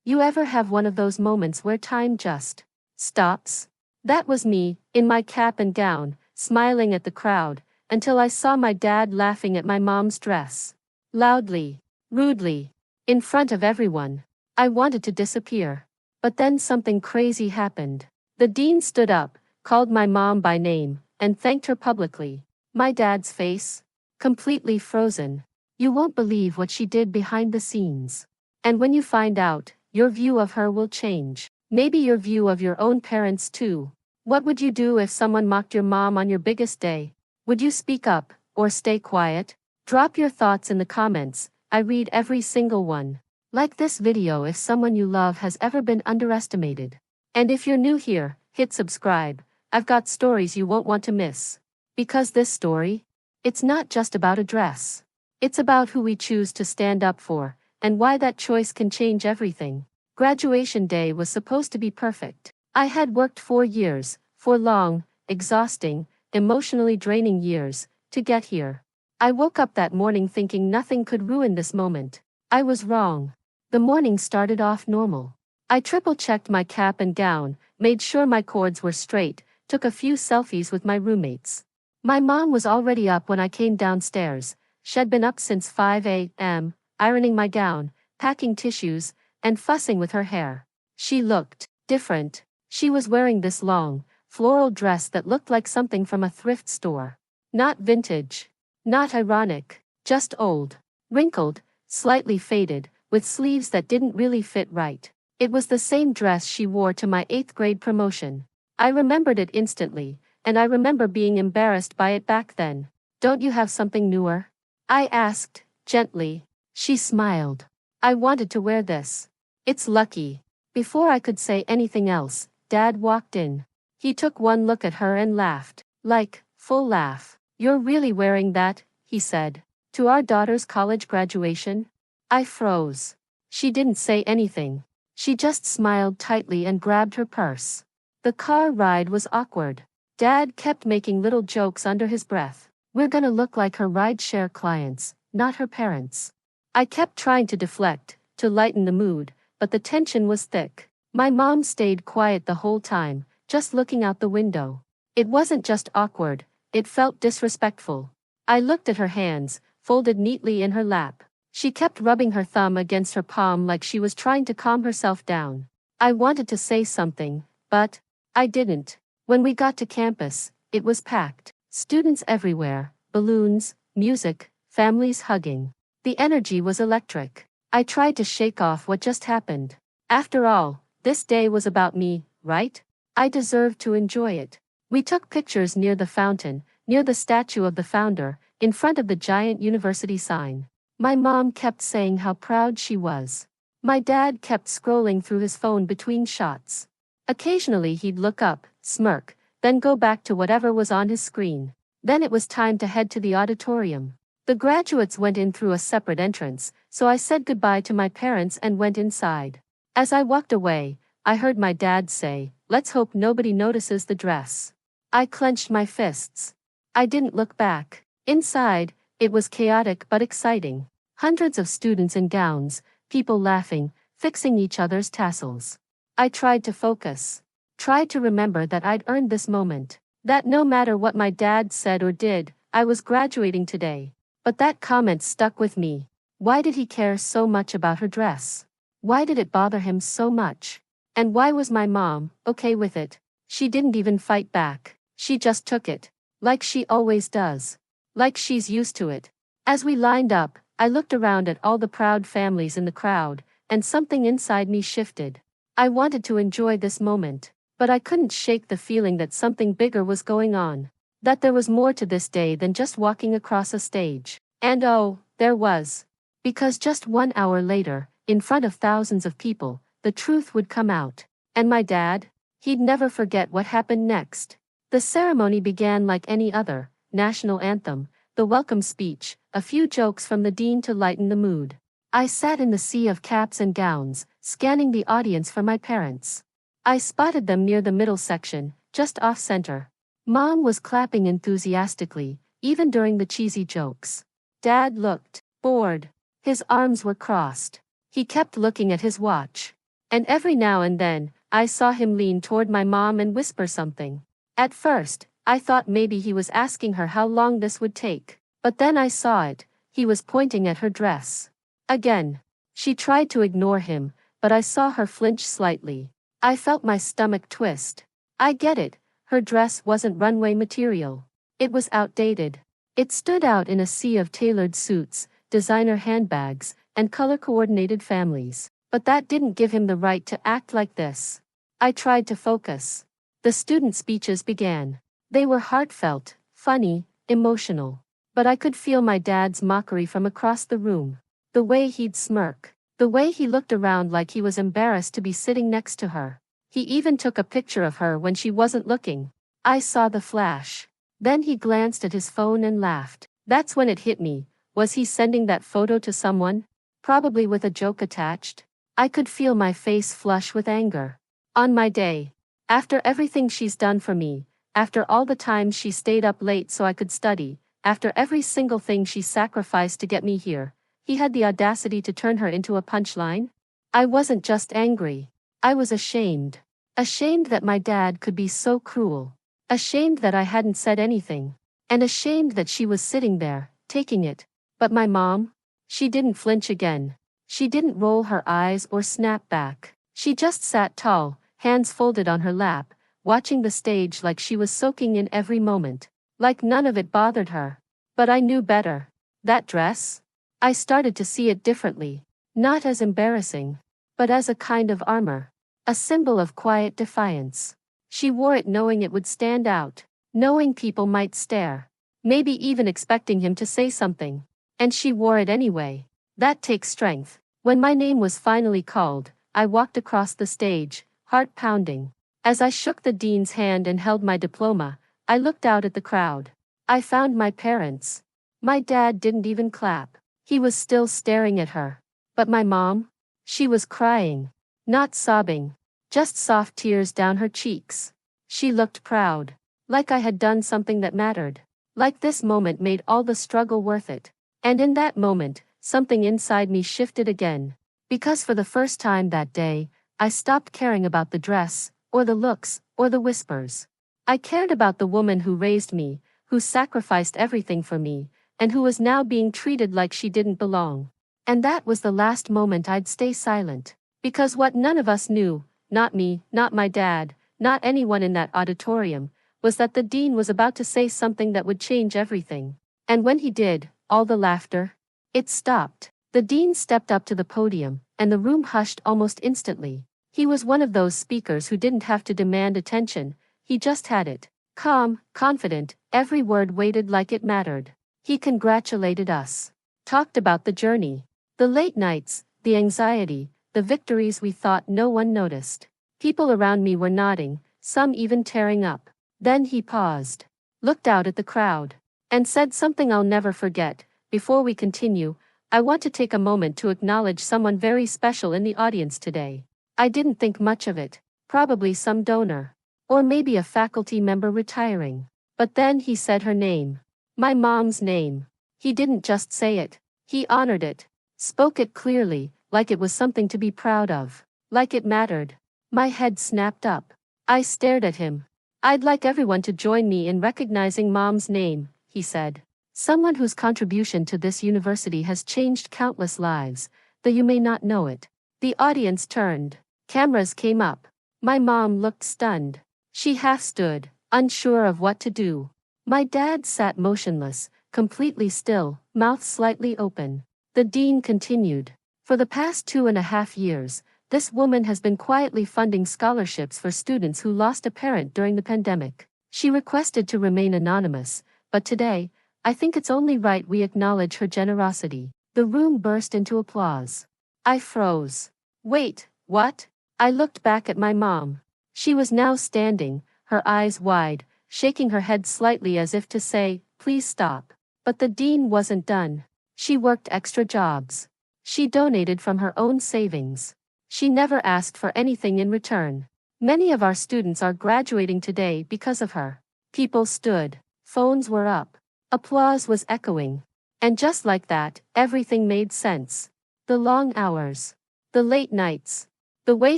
You ever have one of those moments where time just stops? That was me, in my cap and gown, smiling at the crowd, until I saw my dad laughing at my mom's dress. Loudly, rudely, in front of everyone. I wanted to disappear. But then something crazy happened. The dean stood up, called my mom by name, and thanked her publicly. My dad's face? Completely frozen. You won't believe what she did behind the scenes. And when you find out, your view of her will change. Maybe your view of your own parents too. What would you do if someone mocked your mom on your biggest day? Would you speak up, or stay quiet? Drop your thoughts in the comments. I read every single one. Like this video if someone you love has ever been underestimated. And if you're new here, hit subscribe. I've got stories you won't want to miss. Because this story, it's not just about a dress. It's about who we choose to stand up for, and why that choice can change everything. Graduation day was supposed to be perfect. I had worked 4 years, 4 long, exhausting, emotionally draining years, to get here. I woke up that morning thinking nothing could ruin this moment. I was wrong. The morning started off normal. I triple-checked my cap and gown, made sure my cords were straight, took a few selfies with my roommates. My mom was already up when I came downstairs. She'd been up since 5 a.m., ironing my gown, packing tissues, and fussing with her hair. She looked different. She was wearing this long, floral dress that looked like something from a thrift store. Not vintage. Not ironic. Just old. Wrinkled, slightly faded, with sleeves that didn't really fit right. It was the same dress she wore to my 8th grade promotion. I remembered it instantly, and I remember being embarrassed by it back then. Don't you have something newer? I asked, gently. She smiled. I wanted to wear this. It's lucky. Before I could say anything else, Dad walked in. He took one look at her and laughed. Like, full laugh. You're really wearing that, he said. To our daughter's college graduation? I froze. She didn't say anything. She just smiled tightly and grabbed her purse. The car ride was awkward. Dad kept making little jokes under his breath. We're gonna look like her rideshare clients, not her parents. I kept trying to deflect, to lighten the mood, but the tension was thick. My mom stayed quiet the whole time, just looking out the window. It wasn't just awkward, it felt disrespectful. I looked at her hands, folded neatly in her lap. She kept rubbing her thumb against her palm like she was trying to calm herself down. I wanted to say something, but I didn't. When we got to campus, it was packed. Students everywhere, balloons, music, families hugging. The energy was electric. I tried to shake off what just happened. After all, this day was about me, right? I deserved to enjoy it. We took pictures near the fountain, near the statue of the founder, in front of the giant university sign. My mom kept saying how proud she was. My dad kept scrolling through his phone between shots. Occasionally he'd look up, smirk, then go back to whatever was on his screen. Then it was time to head to the auditorium. The graduates went in through a separate entrance, so I said goodbye to my parents and went inside. As I walked away, I heard my dad say, "Let's hope nobody notices the dress." I clenched my fists. I didn't look back. Inside, it was chaotic but exciting. Hundreds of students in gowns, people laughing, fixing each other's tassels. I tried to focus. Tried to remember that I'd earned this moment. That no matter what my dad said or did, I was graduating today. But that comment stuck with me. Why did he care so much about her dress? Why did it bother him so much? And why was my mom okay with it? She didn't even fight back. She just took it. Like she always does. Like she's used to it. As we lined up, I looked around at all the proud families in the crowd, and something inside me shifted. I wanted to enjoy this moment, but I couldn't shake the feeling that something bigger was going on. That there was more to this day than just walking across a stage. And oh, there was. Because just 1 hour later, in front of thousands of people, the truth would come out. And my dad? He'd never forget what happened next. The ceremony began like any other: national anthem, the welcome speech, a few jokes from the dean to lighten the mood. I sat in the sea of caps and gowns, scanning the audience for my parents. I spotted them near the middle section, just off-center. Mom was clapping enthusiastically, even during the cheesy jokes. Dad looked bored. His arms were crossed. He kept looking at his watch. And every now and then, I saw him lean toward my mom and whisper something. At first, I thought maybe he was asking her how long this would take. But then I saw it, he was pointing at her dress. Again. She tried to ignore him, but I saw her flinch slightly. I felt my stomach twist. I get it, her dress wasn't runway material. It was outdated. It stood out in a sea of tailored suits, designer handbags, and color-coordinated families. But that didn't give him the right to act like this. I tried to focus. The student speeches began. They were heartfelt, funny, emotional. But I could feel my dad's mockery from across the room. The way he'd smirk. The way he looked around like he was embarrassed to be sitting next to her. He even took a picture of her when she wasn't looking. I saw the flash. Then he glanced at his phone and laughed. That's when it hit me. Was he sending that photo to someone? Probably with a joke attached. I could feel my face flush with anger. On my day. After everything she's done for me, after all the times she stayed up late so I could study, after every single thing she sacrificed to get me here, he had the audacity to turn her into a punchline? I wasn't just angry. I was ashamed. Ashamed that my dad could be so cruel. Ashamed that I hadn't said anything. And ashamed that she was sitting there, taking it. But my mom? She didn't flinch again. She didn't roll her eyes or snap back. She just sat tall, hands folded on her lap, watching the stage like she was soaking in every moment. Like none of it bothered her. But I knew better. That dress? I started to see it differently. Not as embarrassing, but as a kind of armor. A symbol of quiet defiance. She wore it knowing it would stand out. Knowing people might stare. Maybe even expecting him to say something. And she wore it anyway. That takes strength. When my name was finally called, I walked across the stage, heart pounding. As I shook the dean's hand and held my diploma, I looked out at the crowd. I found my parents. My dad didn't even clap. He was still staring at her. But my mom? She was crying. Not sobbing. Just soft tears down her cheeks. She looked proud. Like I had done something that mattered. Like this moment made all the struggle worth it. And in that moment, something inside me shifted again. Because for the first time that day, I stopped caring about the dress, or the looks, or the whispers. I cared about the woman who raised me, who sacrificed everything for me, and who was now being treated like she didn't belong. And that was the last moment I'd stay silent. Because what none of us knew, not me, not my dad, not anyone in that auditorium, was that the dean was about to say something that would change everything. And when he did, all the laughter, it stopped. The dean stepped up to the podium, and the room hushed almost instantly. He was one of those speakers who didn't have to demand attention, he just had it. Calm, confident, every word weighted like it mattered. He congratulated us. Talked about the journey. The late nights, the anxiety, the victories we thought no one noticed. People around me were nodding, some even tearing up. Then he paused, looked out at the crowd, and said something I'll never forget. Before we continue, I want to take a moment to acknowledge someone very special in the audience today. I didn't think much of it. Probably some donor. Or maybe a faculty member retiring. But then he said her name. My mom's name. He didn't just say it. He honored it. Spoke it clearly, like it was something to be proud of. Like it mattered. My head snapped up. I stared at him. I'd like everyone to join me in recognizing Mom's name, he said. Someone whose contribution to this university has changed countless lives, though you may not know it. The audience turned. Cameras came up. My mom looked stunned. She half stood, unsure of what to do. My dad sat motionless, completely still, mouth slightly open. The dean continued. For the past 2.5 years, this woman has been quietly funding scholarships for students who lost a parent during the pandemic. She requested to remain anonymous, but today, I think it's only right we acknowledge her generosity. The room burst into applause. I froze. Wait, what? I looked back at my mom. She was now standing, her eyes wide, shaking her head slightly as if to say, please stop. But the dean wasn't done. She worked extra jobs. She donated from her own savings. She never asked for anything in return. Many of our students are graduating today because of her. People stood. Phones were up. Applause was echoing. And just like that, everything made sense. The long hours. The late nights. The way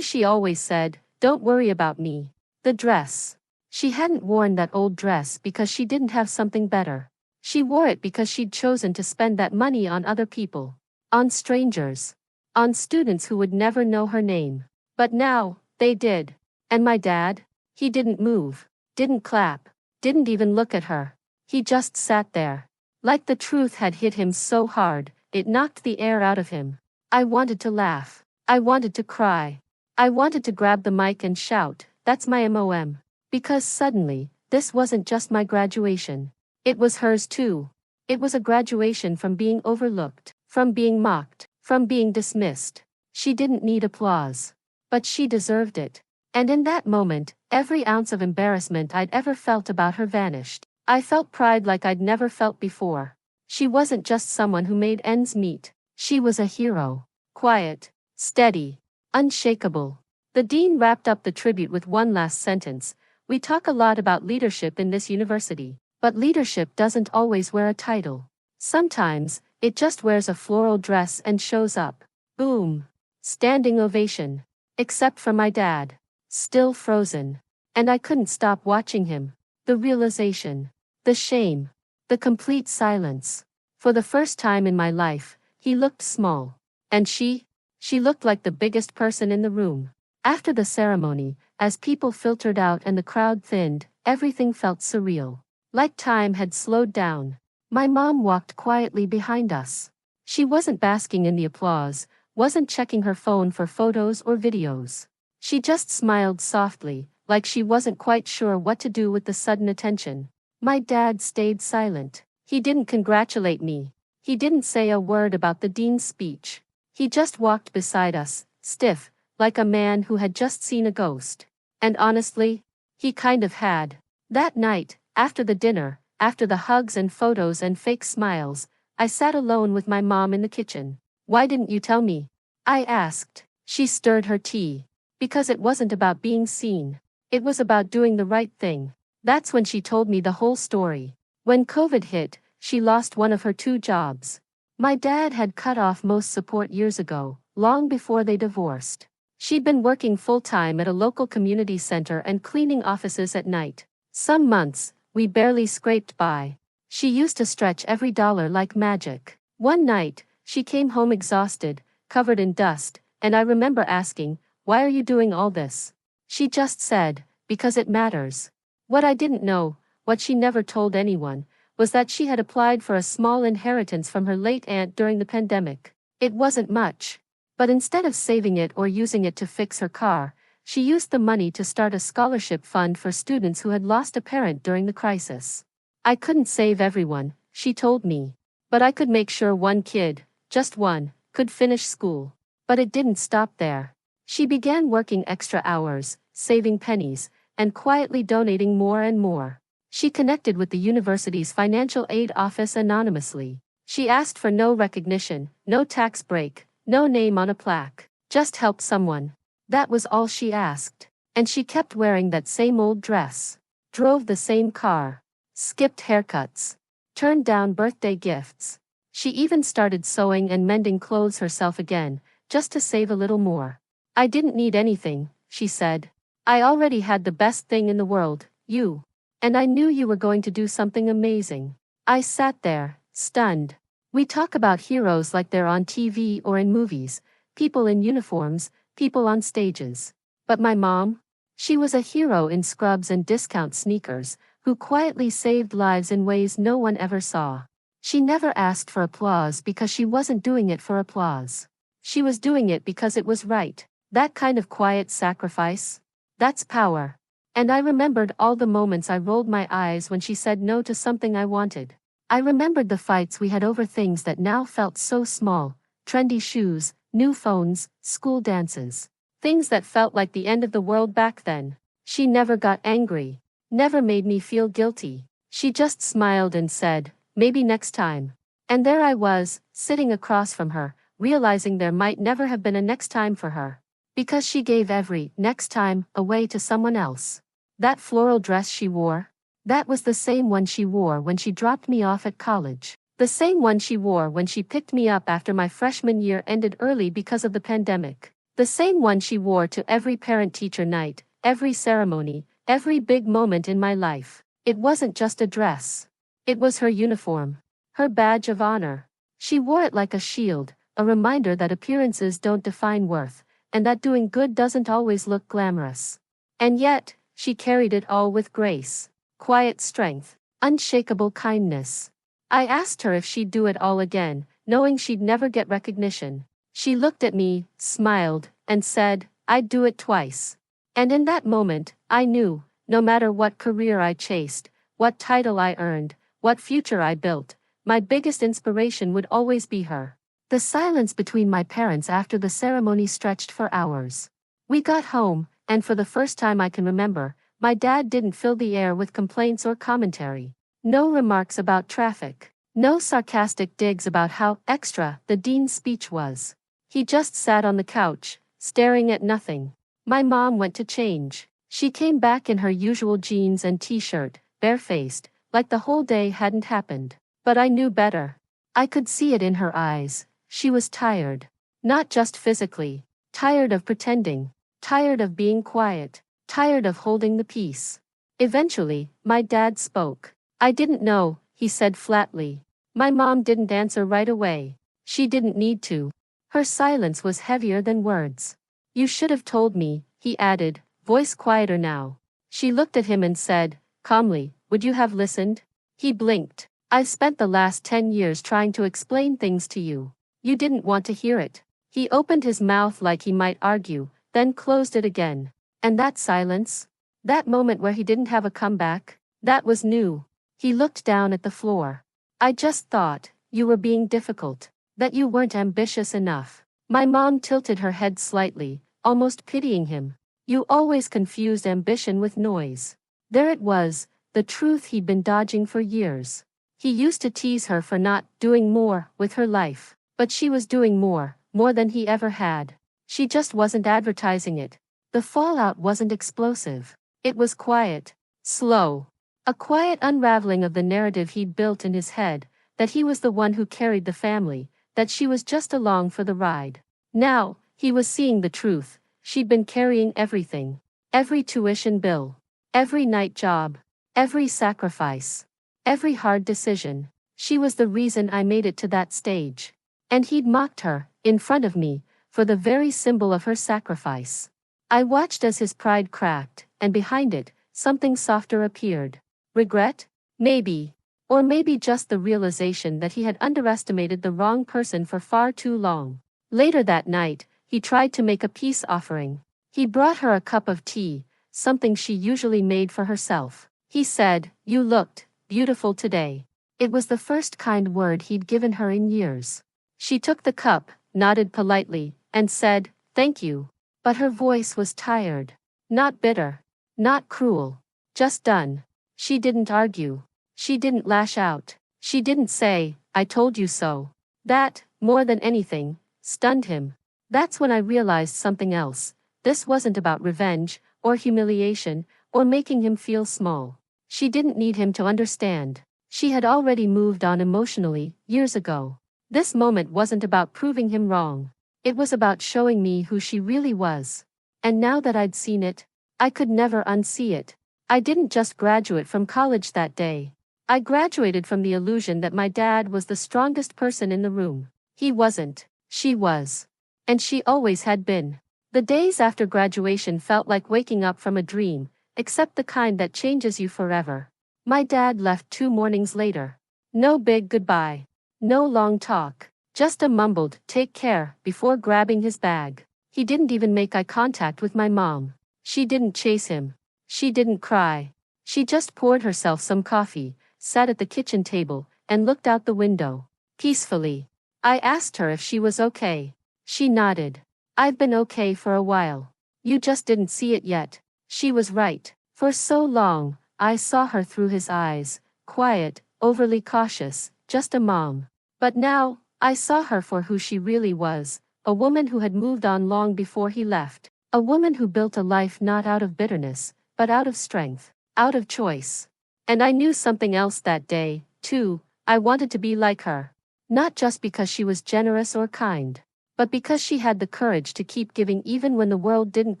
she always said, "Don't worry about me." The dress. She hadn't worn that old dress because she didn't have something better. She wore it because she'd chosen to spend that money on other people. On strangers. On students who would never know her name. But now, they did. And my dad? He didn't move. Didn't clap. Didn't even look at her. He just sat there. Like the truth had hit him so hard, it knocked the air out of him. I wanted to laugh. I wanted to cry. I wanted to grab the mic and shout, "That's my MOM." Because suddenly, this wasn't just my graduation. It was hers too. It was a graduation from being overlooked, from being mocked, from being dismissed. She didn't need applause. But she deserved it. And in that moment, every ounce of embarrassment I'd ever felt about her vanished. I felt pride like I'd never felt before. She wasn't just someone who made ends meet. She was a hero. Quiet, steady, unshakable. The dean wrapped up the tribute with one last sentence. "We talk a lot about leadership in this university, but leadership doesn't always wear a title. Sometimes, it just wears a floral dress and shows up." Boom. Standing ovation. Except for my dad. Still frozen. And I couldn't stop watching him. The realization. The shame. The complete silence. For the first time in my life, he looked small. And she looked like the biggest person in the room. After the ceremony, as people filtered out and the crowd thinned, everything felt surreal. Like time had slowed down. My mom walked quietly behind us. She wasn't basking in the applause, wasn't checking her phone for photos or videos. She just smiled softly, like she wasn't quite sure what to do with the sudden attention. My dad stayed silent. He didn't congratulate me. He didn't say a word about the dean's speech. He just walked beside us, stiff, like a man who had just seen a ghost. And honestly, he kind of had. That night, after the dinner, after the hugs and photos and fake smiles, I sat alone with my mom in the kitchen. "Why didn't you tell me?" I asked. She stirred her tea. Because it wasn't about being seen. It was about doing the right thing. That's when she told me the whole story. When COVID hit, she lost one of her 2 jobs. My dad had cut off most support years ago, long before they divorced. She'd been working full-time at a local community center and cleaning offices at night. Some months, we barely scraped by. She used to stretch every dollar like magic. One night, she came home exhausted, covered in dust, and I remember asking, "Why are you doing all this?" She just said, "Because it matters." What I didn't know, what she never told anyone, was that she had applied for a small inheritance from her late aunt during the pandemic. It wasn't much. But instead of saving it or using it to fix her car, she used the money to start a scholarship fund for students who had lost a parent during the crisis. I couldn't save everyone, she told me. But I could make sure one kid, just one, could finish school. But it didn't stop there. She began working extra hours, saving pennies, and quietly donating more and more. She connected with the university's financial aid office anonymously. She asked for no recognition, no tax break, no name on a plaque. Just help someone. That was all she asked. And she kept wearing that same old dress. Drove the same car. Skipped haircuts. Turned down birthday gifts. She even started sewing and mending clothes herself again, just to save a little more. "I didn't need anything," she said. "I already had the best thing in the world, you. And I knew you were going to do something amazing." I sat there, stunned. We talk about heroes like they're on TV or in movies, people in uniforms, people on stages. But my mom? She was a hero in scrubs and discount sneakers, who quietly saved lives in ways no one ever saw. She never asked for applause because she wasn't doing it for applause. She was doing it because it was right. That kind of quiet sacrifice? That's power. And I remembered all the moments I rolled my eyes when she said no to something I wanted. I remembered the fights we had over things that now felt so small, trendy shoes, new phones, school dances. Things that felt like the end of the world back then. She never got angry. Never made me feel guilty. She just smiled and said, "Maybe next time." And there I was, sitting across from her, realizing there might never have been a next time for her. Because she gave every next time away to someone else. That floral dress she wore? That was the same one she wore when she dropped me off at college. The same one she wore when she picked me up after my freshman year ended early because of the pandemic. The same one she wore to every parent-teacher night, every ceremony, every big moment in my life. It wasn't just a dress. It was her uniform. Her badge of honor. She wore it like a shield, a reminder that appearances don't define worth, and that doing good doesn't always look glamorous. And yet, she carried it all with grace, quiet strength, unshakable kindness. I asked her if she'd do it all again, knowing she'd never get recognition. She looked at me, smiled, and said, "I'd do it twice." And in that moment, I knew, no matter what career I chased, what title I earned, what future I built, my biggest inspiration would always be her. The silence between my parents after the ceremony stretched for hours. We got home, and for the first time I can remember, my dad didn't fill the air with complaints or commentary. No remarks about traffic. No sarcastic digs about how extra the dean's speech was. He just sat on the couch, staring at nothing. My mom went to change. She came back in her usual jeans and t-shirt, barefaced, like the whole day hadn't happened. But I knew better. I could see it in her eyes. She was tired. Not just physically. Tired of pretending. Tired of being quiet. Tired of holding the peace. Eventually, my dad spoke. "I didn't know," he said flatly. My mom didn't answer right away. She didn't need to. Her silence was heavier than words. "You should have told me," he added, voice quieter now. She looked at him and said, calmly, "Would you have listened?" He blinked. "I've spent the last 10 years trying to explain things to you. You didn't want to hear it." He opened his mouth like he might argue, then closed it again. And that silence? That moment where he didn't have a comeback? That was new. He looked down at the floor. "I just thought you were being difficult, that you weren't ambitious enough." My mom tilted her head slightly, almost pitying him. "You always confused ambition with noise." There it was, the truth he'd been dodging for years. He used to tease her for not doing more with her life, but she was doing more than he ever had. She just wasn't advertising it. The fallout wasn't explosive. It was quiet, slow. A quiet unraveling of the narrative he'd built in his head, that he was the one who carried the family, that she was just along for the ride. Now, he was seeing the truth. She'd been carrying everything. Every tuition bill. Every night job. Every sacrifice. Every hard decision. She was the reason I made it to that stage. And he'd mocked her, in front of me, for the very symbol of her sacrifice. I watched as his pride cracked, and behind it, something softer appeared. Regret? Maybe. Or maybe just the realization that he had underestimated the wrong person for far too long. Later that night, he tried to make a peace offering. He brought her a cup of tea, something she usually made for herself. He said, "You looked beautiful today." It was the first kind word he'd given her in years. She took the cup, nodded politely, and said, "Thank you." But her voice was tired. Not bitter. Not cruel. Just done. She didn't argue. She didn't lash out. She didn't say, "I told you so." That, more than anything, stunned him. That's when I realized something else. This wasn't about revenge, or humiliation, or making him feel small. She didn't need him to understand. She had already moved on emotionally, years ago. This moment wasn't about proving him wrong. It was about showing me who she really was. And now that I'd seen it, I could never unsee it. I didn't just graduate from college that day. I graduated from the illusion that my dad was the strongest person in the room. He wasn't. She was. And she always had been. The days after graduation felt like waking up from a dream, except the kind that changes you forever. My dad left 2 mornings later. No big goodbye. No long talk. Just a mumbled, "Take care," before grabbing his bag. He didn't even make eye contact with my mom. She didn't chase him. She didn't cry. She just poured herself some coffee, sat at the kitchen table, and looked out the window. Peacefully. I asked her if she was okay. She nodded. "I've been okay for a while. You just didn't see it yet." She was right. For so long, I saw her through his eyes, quiet, overly cautious, just a mom. But now, I saw her for who she really was, a woman who had moved on long before he left, a woman who built a life not out of bitterness, but out of strength, out of choice. And I knew something else that day, too. I wanted to be like her. Not just because she was generous or kind, But because she had the courage to keep giving even when the world didn't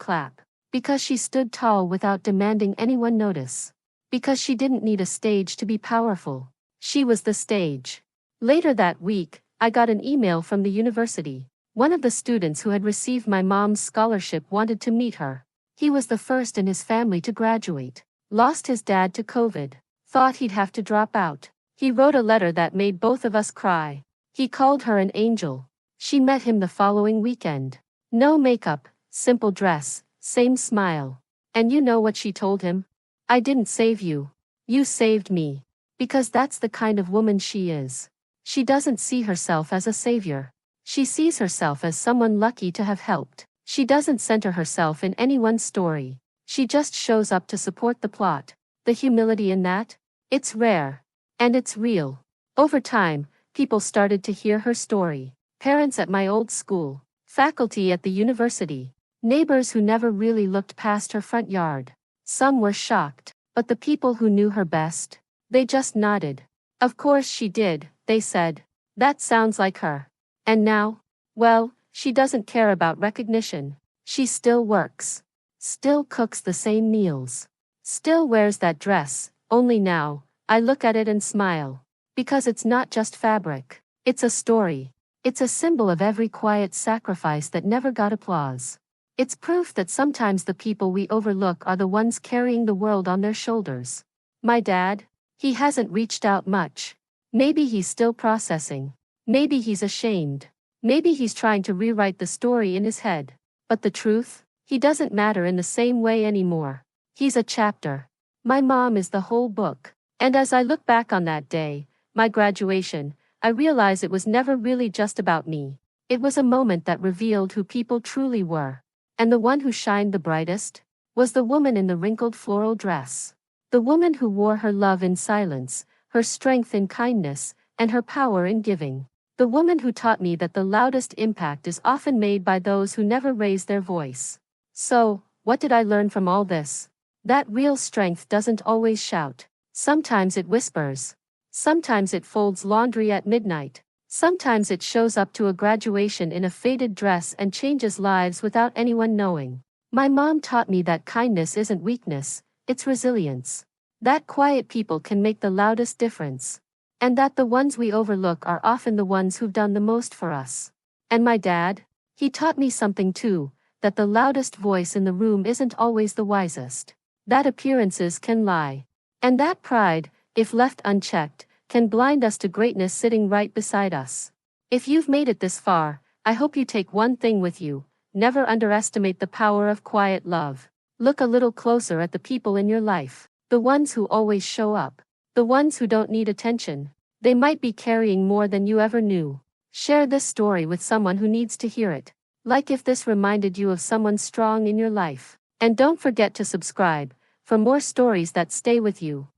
clap. Because she stood tall without demanding anyone notice. Because she didn't need a stage to be powerful. She was the stage. Later that week, I got an email from the university. One of the students who had received my mom's scholarship wanted to meet her. He was the first in his family to graduate. Lost his dad to COVID. Thought he'd have to drop out. He wrote a letter that made both of us cry. He called her an angel. She met him the following weekend. No makeup, simple dress, same smile. And you know what she told him? I didn't save you. You saved me. Because that's the kind of woman she is. She doesn't see herself as a savior. She sees herself as someone lucky to have helped. She doesn't center herself in anyone's story. She just shows up to support the plot. The humility in that? It's rare. And it's real. Over time, people started to hear her story. Parents at my old school. Faculty at the university. Neighbors who never really looked past her front yard. Some were shocked. But the people who knew her best, they just nodded. Of course she did, they said. That sounds like her. And now? Well, she doesn't care about recognition. She still works. Still cooks the same meals. Still wears that dress, only now, I look at it and smile. Because it's not just fabric. It's a story. It's a symbol of every quiet sacrifice that never got applause. It's proof that sometimes the people we overlook are the ones carrying the world on their shoulders. My dad? He hasn't reached out much. Maybe he's still processing. Maybe he's ashamed. Maybe he's trying to rewrite the story in his head. But the truth? He doesn't matter in the same way anymore. He's a chapter. My mom is the whole book. And as I look back on that day, my graduation, I realize it was never really just about me. It was a moment that revealed who people truly were. And the one who shined the brightest was the woman in the wrinkled floral dress. The woman who wore her love in silence, her strength in kindness, and her power in giving. The woman who taught me that the loudest impact is often made by those who never raise their voice. So, what did I learn from all this? That real strength doesn't always shout. Sometimes it whispers. Sometimes it folds laundry at midnight. Sometimes it shows up to a graduation in a faded dress and changes lives without anyone knowing. My mom taught me that kindness isn't weakness, it's resilience. That quiet people can make the loudest difference. And that the ones we overlook are often the ones who've done the most for us. And my dad? He taught me something too, that the loudest voice in the room isn't always the wisest. That appearances can lie. And that pride, if left unchecked, can blind us to greatness sitting right beside us. If you've made it this far, I hope you take one thing with you: never underestimate the power of quiet love. Look a little closer at the people in your life, the ones who always show up, the ones who don't need attention. They might be carrying more than you ever knew. Share this story with someone who needs to hear it. Like if this reminded you of someone strong in your life. And don't forget to subscribe for more stories that stay with you.